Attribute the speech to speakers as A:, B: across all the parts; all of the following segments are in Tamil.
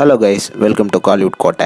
A: Hello guys, welcome to Kollywood கோட்டை.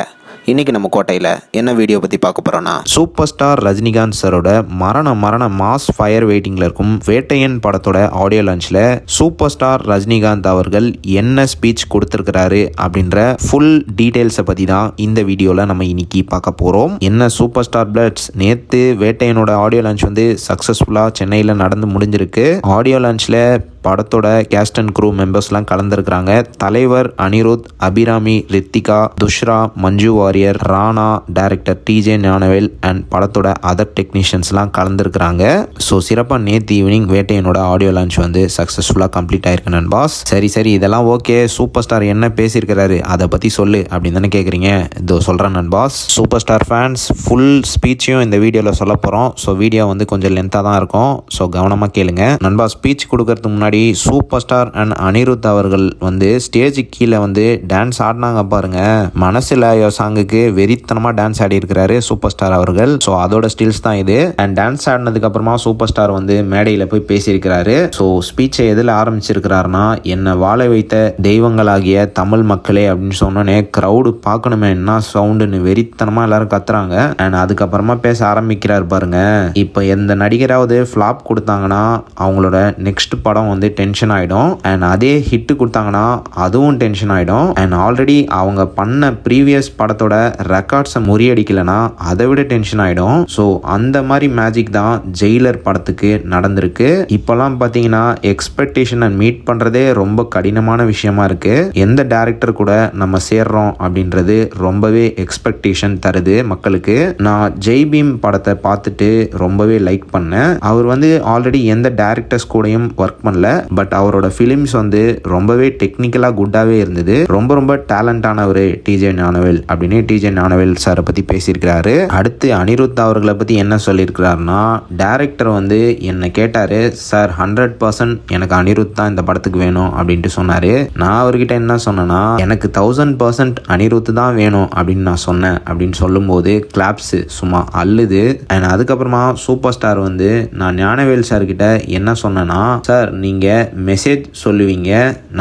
A: இன்றைக்கி நம்ம கோட்டையில் என்ன வீடியோ பற்றி பார்க்க போகிறோன்னா, சூப்பர் ஸ்டார் ரஜினிகாந்த் சரோட மரண மாஸ் ஃபயர் வெயிட்டிங்கில் இருக்கும் வேட்டையன் படத்தோட ஆடியோ லான்ச்சில் சூப்பர் ஸ்டார் ரஜினிகாந்த் அவர்கள் என்ன ஸ்பீச் கொடுத்துருக்கிறாரு அப்படின்ற ஃபுல் டீட்டெயில்ஸை பற்றி தான் இந்த வீடியோவில் நம்ம இன்னைக்கு பார்க்க போகிறோம். என்ன சூப்பர் ஸ்டார் பிளட்ஸ், நேற்று வேட்டையனோட ஆடியோ லான்ச் வந்து சக்ஸஸ்ஃபுல்லாக சென்னையில் நடந்து முடிஞ்சிருக்கு. ஆடியோ லான்ச்சில் படத்தோட கேஸ்ட் அண்ட் க்ரூ மெம்பர்ஸ்லாம் கலந்துருக்கிறாங்க. தலைவர் Anirudh, Abhirami, Ritika, Dushara, Manju Warrier, Rana, director TJ Gnanavel and படத்தோட அதர் டெக்னீஷியன்ஸ்லாம் கலந்துருக்கிறாங்க. ஸோ சிறப்பாக நேற்று ஈவினிங் வேட்டையனோட ஆடியோ லான்ச் வந்து சக்ஸஸ்ஃபுல்லாக கம்ப்ளீட் ஆயிருக்கு நண்பாஸ். சரி இதெல்லாம் ஓகே, சூப்பர் ஸ்டார் என்ன பேசியிருக்கிறாரு அதை பற்றி சொல்லு அப்படின்னு தானே கேட்குறீங்க. இதோ சொல்கிறேன் நண்பாஸ். சூப்பர் ஸ்டார் ஃபேன்ஸ், ஃபுல் ஸ்பீச்சையும் இந்த வீடியோவில் சொல்ல போகிறோம். ஸோ வீடியோ வந்து கொஞ்சம் லென்த்தாக தான் இருக்கும். ஸோ கவனமாக கேளுங்க நண்பா. ஸ்பீச் கொடுக்கறதுக்கு முன்னாடி சூப்பர் ஸ்டார் அண்ட் அனிருத் அவர்கள் வந்து ஸ்டேஜுக்கு கீழே வந்து டான்ஸ் ஆடினாங்க பாருங்க. மனசுல சாங்குக்கு வெறித்தனமா டான்ஸ் ஆடி இருக்கிறாரு சூப்பர் ஸ்டார் அவர்கள். ஸோ அதோட ஸ்டில்ஸ் தான் இது. அண்ட் டான்ஸ் ஆடினதுக்கு அப்புறமா சூப்பர் ஸ்டார் வந்து மேடையில் போய் பேசியிருக்கிறாரு. ஸோ ஸ்பீச்சை எதில் ஆரம்பிச்சிருக்கிறாருன்னா, என்னை வாழ வைத்த தெய்வங்களாகிய தமிழ் மக்களே அப்படின்னு சொன்னோன்னே க்ரௌடு பார்க்கணுமே என்ன சவுண்டுன்னு வெறித்தனமா எல்லாரும் கத்துறாங்க. அண்ட் அதுக்கப்புறமா பேச ஆரம்பிக்கிறார் பாருங்க. இப்போ எந்த நடிகராவது ஃப்ளாப் கொடுத்தாங்கன்னா அவங்களோட நெக்ஸ்ட் படம் வந்து டென்ஷன் ஆகிடும். அண்ட் அதே ஹிட்டு கொடுத்தாங்கன்னா அதுவும் டென்ஷன் ஆகிடும். அண்ட் ஆல்ரெடி அவங்க பண்ண ப்ரீவியஸ் படத்தோட ரெக்கார்ட்ஸை முறியடிக்கலைன்னா அதை விட டென்ஷன் ஆகிடும். ஸோ அந்த மாதிரி மேஜிக் தான் ஜெயிலர் படத்துக்கு நடந்திருக்கு. இப்போல்லாம் பார்த்தீங்கன்னா எக்ஸ்பெக்டேஷனை மீட் பண்ணுறதே ரொம்ப கடினமான விஷயமா இருக்கு. எந்த டேரக்டர் கூட நம்ம சேர்றோம் அப்படின்றது ரொம்பவே எக்ஸ்பெக்டேஷன் தருது மக்களுக்கு. நான் ஜெய் பீம் படத்தை பார்த்துட்டு ரொம்பவே லைக் பண்ணேன். அவர் வந்து ஆல்ரெடி எந்த டேரக்டர்ஸ் கூடயும் ஒர்க் பண்ணல. பட் அவரோட ஃபிலிம்ஸ் வந்து ரொம்பவே டெக்னிக்கலா குட்டாவே இருந்தது. ரொம்ப டேலண்டானவர் டிஜே ஞானவேல் அப்படின்னு டிஜே ஞானவேல் சாரை பத்தி பேசியிருக்கிறாரு. அடுத்து அனிருத் அவர்களை பத்தி என்ன சொல்லியிருக்கிறாருன்னா, டைரக்டர் வந்து என்ன கேட்டாரு, சார் 100% எனக்கு அனிருத் தான் இந்த படத்துக்கு வேணும் அப்படின்ட்டு சொன்னாரு. நான் அவர்கிட்ட என்ன சொன்னேன்னா, எனக்கு 1000% அனிருத் தான் வேணும் அப்படின்னு நான் சொன்னேன் அப்படின்னு சொல்லும் போது கிளாப்ஸ் சும்மா அள்ளுது. அண்ட் அதுக்கப்புறமா சூப்பர் ஸ்டார் வந்து நான் ஞானவேல் சார் கிட்ட என்ன சொன்னேன்னா, சார் நீங்க மெசேஜ் சொல்லுவீங்க,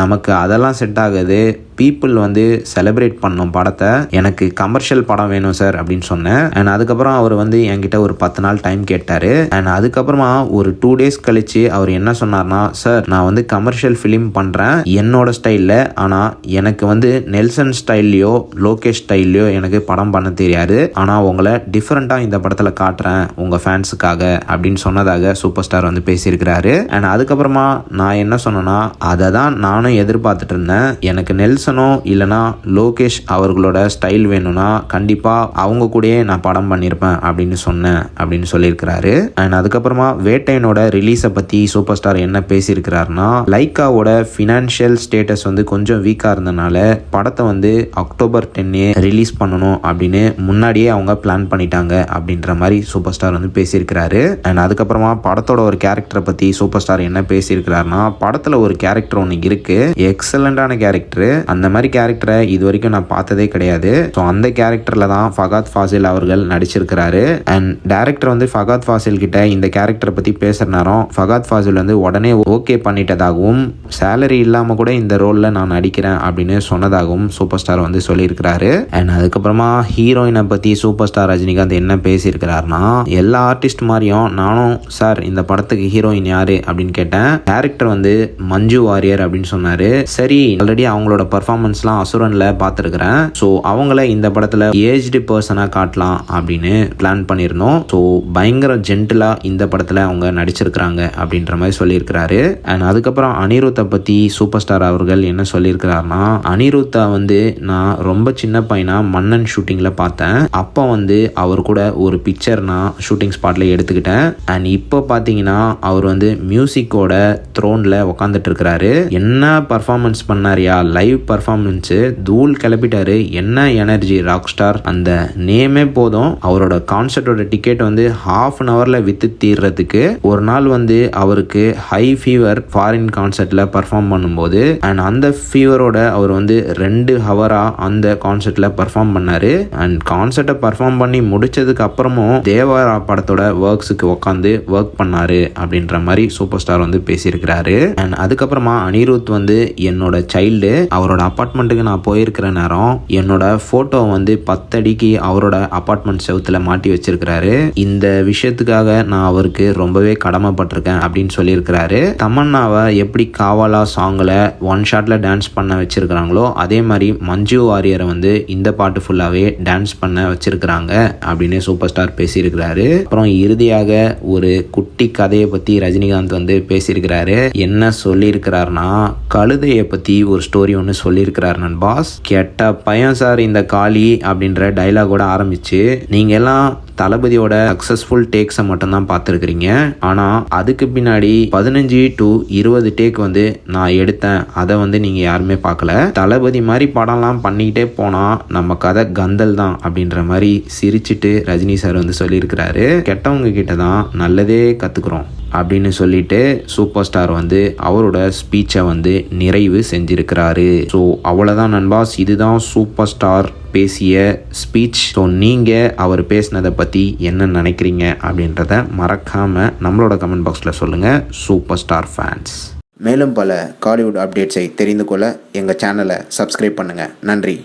A: நமக்கு அதெல்லாம் செட் ஆகுது. பீப்புள் வந்து செலிப்ரேட் பண்ணோம் படத்தை, எனக்கு கமர்ஷியல் படம் வேணும் சார் அப்படின்னு சொன்னேன். அண்ட் அதுக்கப்புறம் அவர் வந்து என்கிட்ட ஒரு 10 நாள் டைம் கேட்டார். அண்ட் அதுக்கப்புறமா ஒரு 2 days கழிச்சு அவர் என்ன சொன்னார்னா, சார் நான் வந்து கமர்ஷியல் ஃபிலிம் பண்ணுறேன் என்னோட ஸ்டைலில், ஆனால் எனக்கு வந்து நெல்சன் ஸ்டைல்லையோ லோகேஷ் ஸ்டைல்லையோ எனக்கு படம் பண்ண தெரியாது, ஆனால் உங்களை டிஃப்ரெண்ட்டாக இந்த படத்தில் காட்டுறேன் உங்கள் ஃபேன்ஸுக்காக அப்படின்னு சொன்னதாக சூப்பர் ஸ்டார் வந்து பேசியிருக்கிறாரு. அண்ட் அதுக்கப்புறமா நான் என்ன சொன்னேன்னா, அதை தான் நானும் எதிர்பார்த்துட்டு இருந்தேன். எனக்கு நெல்சனோ இல்லைனா லோகேஷ் அவர்களோட ஸ்டைல் வேணும்னா கண்டிப்பாக அவங்க கூடயே நான் படம் பண்ணியிருப்பேன் அப்படின்னு சொன்னேன் அப்படின்னு சொல்லியிருக்கிறாரு. அண்ட் அதுக்கப்புறமா வேட்டையனோட ரிலீஸை பற்றி சூப்பர் ஸ்டார் என்ன பேசியிருக்கிறாருன்னா, லைக்காவோட ஃபினான்ஷியல் ஸ்டேட்டஸ் வந்து கொஞ்சம் வீக்காக இருந்தனால படத்தை வந்து அக்டோபர் 10 ரிலீஸ் பண்ணணும் அப்படின்னு முன்னாடியே அவங்க பிளான் பண்ணிட்டாங்க அப்படின்ற மாதிரி சூப்பர் ஸ்டார் வந்து பேசியிருக்கிறாரு. அண்ட் அதுக்கப்புறமா படத்தோட ஒரு கேரக்டரை பற்றி சூப்பர் ஸ்டார் என்ன பேசியிருக்கிறாருன்னா, படத்தில் ஒரு கேரக்டர் ஒன்று இருக்கு, எக்ஸலண்டான கேரக்டர். அந்த மாதிரி கேரக்டரை இது வரைக்கும் நான் பார்த்ததே கிடையாது. ஸோ அந்த கேரக்டரில் தான் ஃபகாத் ஃபாசில் அவர்கள் நடிச்சிருக்கிறாரு. அண்ட் டைரக்டர் வந்து ஃபகாத் ஃபாசில் கிட்ட இந்த கேரக்டரை பற்றி பேசுகிற நேரம் ஃபகாத் ஃபாசில் வந்து உடனே ஓகே பண்ணிட்டதாகவும், சேலரி இல்லாமல் கூட இந்த ரோலில் நான் நடிக்கிறேன் அப்படின்னு சொன்னதாகவும் சூப்பர் ஸ்டார் வந்து சொல்லியிருக்கிறாரு. அண்ட் அதுக்கப்புறமா ஹீரோயினை பற்றி சூப்பர் ஸ்டார் ரஜினிகாந்த் என்ன பேசியிருக்கிறாருன்னா, எல்லா ஆர்டிஸ்ட் மாதிரியும் நானும் சார் இந்த படத்துக்கு ஹீரோயின் யாரு அப்படின்னு கேட்டேன். டைரக்டர் வந்து மஞ்சு வாரியர் அப்படின்னு சொன்னார். சரி, ஆல்ரெடி அவங்களோட பர்ஃபார்மன்ஸ்லாம் அசுரன்ல பார்த்துருக்கிறேன், ஸோ அவங்கள இந்த படத்தில் ஏஜ்டு பர்சனாக காட்டலாம் அப்படின்னு பிளான் பண்ணியிருந்தோம். ஸோ பயங்கர ஜென்டிலாக இந்த படத்தில் அவங்க நடிச்சிருக்கிறாங்க அப்படின்ற மாதிரி சொல்லியிருக்கிறாரு. அண்ட் அதுக்கப்புறம் அனிருத்தை பற்றி சூப்பர் ஸ்டார் அவர்கள் என்ன சொல்லியிருக்கிறாருன்னா, அனிருத்தை வந்து நான் ரொம்ப சின்ன பையனா மன்னன் ஷூட்டிங்கில் பார்த்தேன். அப்போ வந்து அவர் கூட ஒரு பிக்சர் நான் ஷூட்டிங் ஸ்பாட்டில் எடுத்துக்கிட்டேன். அண்ட் இப்போ பார்த்தீங்கன்னா அவர் வந்து மியூசிக்கோட த்ரோனில் உட்காந்துட்டு இருக்கிறாரு. என்ன பர்ஃபார்மன்ஸ் பண்ணாரியா, லைவ் பர்ஃபார்மன்ஸு தூள் கிளப்பிட்டாரு. என்ன எனர்ஜி, ராக் ஸ்டார் அந்த நேமே போதும். அவரோட கான்சர்ட்டோட டிக்கெட் வந்து ½ an hourல வித்து தீர்றதுக்கு. ஒரு நாள் வந்து அவருக்கு ஹை ஃபீவர் ஃபாரின் கான்சர்ட்ல பர்ஃபார்ம் பண்ணும்போது அண்ட் அந்த ஃபீவரோட அவர் வந்து 2 hour அந்த கான்சர்ட்ல பர்ஃபார்ம் பண்ணாரு. அண்ட் கான்சர்ட்டை பர்ஃபார்ம் பண்ணி முடிச்சதுக்கு அப்புறமும் தேவரா படத்தோட ஒர்க்ஸுக்கு உட்காந்து ஒர்க் பண்ணாரு அப்படின்ற மாதிரி சூப்பர் ஸ்டார் வந்து பேசியிருக்கிறாரு. அண்ட் அதுக்கப்புறமா அனிருத் வந்து என்னோட சைல்டு, அவரோட அப்பார்ட்மெண்ட்டுக்கு நான் போயிருக்கிற நேரம் என்னோட ஃபோட்டோ வந்து 10 அடிக்கு அவரோட அப்பார்ட்மெண்ட் செவுத்துல மாட்டி வச்சிருக்கிறாரு. இந்த விஷயத்துக்காக நான் அவருக்கு ரொம்பவே கடமைப்பட்டிருக்கேன் அப்படின்னு சொல்லியிருக்கிறாரு. தமன்னாவை எப்படி காவாலா சாங்கில் ஒன் ஷாட்டில் டான்ஸ் பண்ண வச்சிருக்கிறாங்களோ அதே மாதிரி மஞ்சு வாரியரை வந்து இந்த பாட்டு ஃபுல்லாகவே டான்ஸ் பண்ண வச்சிருக்கிறாங்க அப்படின்னு சூப்பர் ஸ்டார் பேசியிருக்கிறாரு. அப்புறம் இறுதியாக ஒரு குட்டி கதையை பற்றி ரஜினிகாந்த் வந்து பேசியிருக்கிறாரு. என்ன சொல்லியிருக்கிறாருன்னா, கழுதையை பற்றி ஒரு ஸ்டோரி ஒன்று சொல்லியிருக்கிறார் நண்பாஸ். கெட்ட பையன் சார் இந்த காளி அப்படின்ற டைலாகோட ஆரம்பிச்சு நீங்கள் எல்லாம் தளபதியோட சக்ஸஸ்ஃபுல் டேக்ஸை மட்டும்தான் பார்த்துருக்குறீங்க. ஆனால் அதுக்கு பின்னாடி 15 to 20 டேக் வந்து நான் எடுத்தேன். அதை வந்து நீங்கள் யாருமே பார்க்கல. தளபதி மாதிரி படம்லாம் பண்ணிக்கிட்டே போனால் நம்ம கதை கந்தல் தான் அப்படின்ற மாதிரி சிரிச்சிட்டு ரஜினி சார் வந்து சொல்லியிருக்கிறாரு. கெட்டவங்க கிட்ட தான் நல்லதே கற்றுக்குறோம் அப்படின்னு சொல்லிட்டு சூப்பர் ஸ்டார் வந்து அவரோட ஸ்பீச்சை வந்து நிறைவு செஞ்சிருக்கிறாரு. ஸோ அவ்வளோதான் நண்பாஸ், இதுதான் சூப்பர் ஸ்டார் பேசிய ஸ்பீச். ஸோ நீங்கள் அவர் பேசினதை பற்றி என்ன நினைக்கிறீங்க அப்படின்றத மறக்காமல் நம்மளோட கமெண்ட் பாக்ஸில் சொல்லுங்கள் சூப்பர் ஸ்டார் ஃபேன்ஸ். மேலும் பல காலிவுட் அப்டேட்ஸை தெரிந்து கொள்ள எங்கள் சேனலை சப்ஸ்கிரைப் பண்ணுங்கள். நன்றி.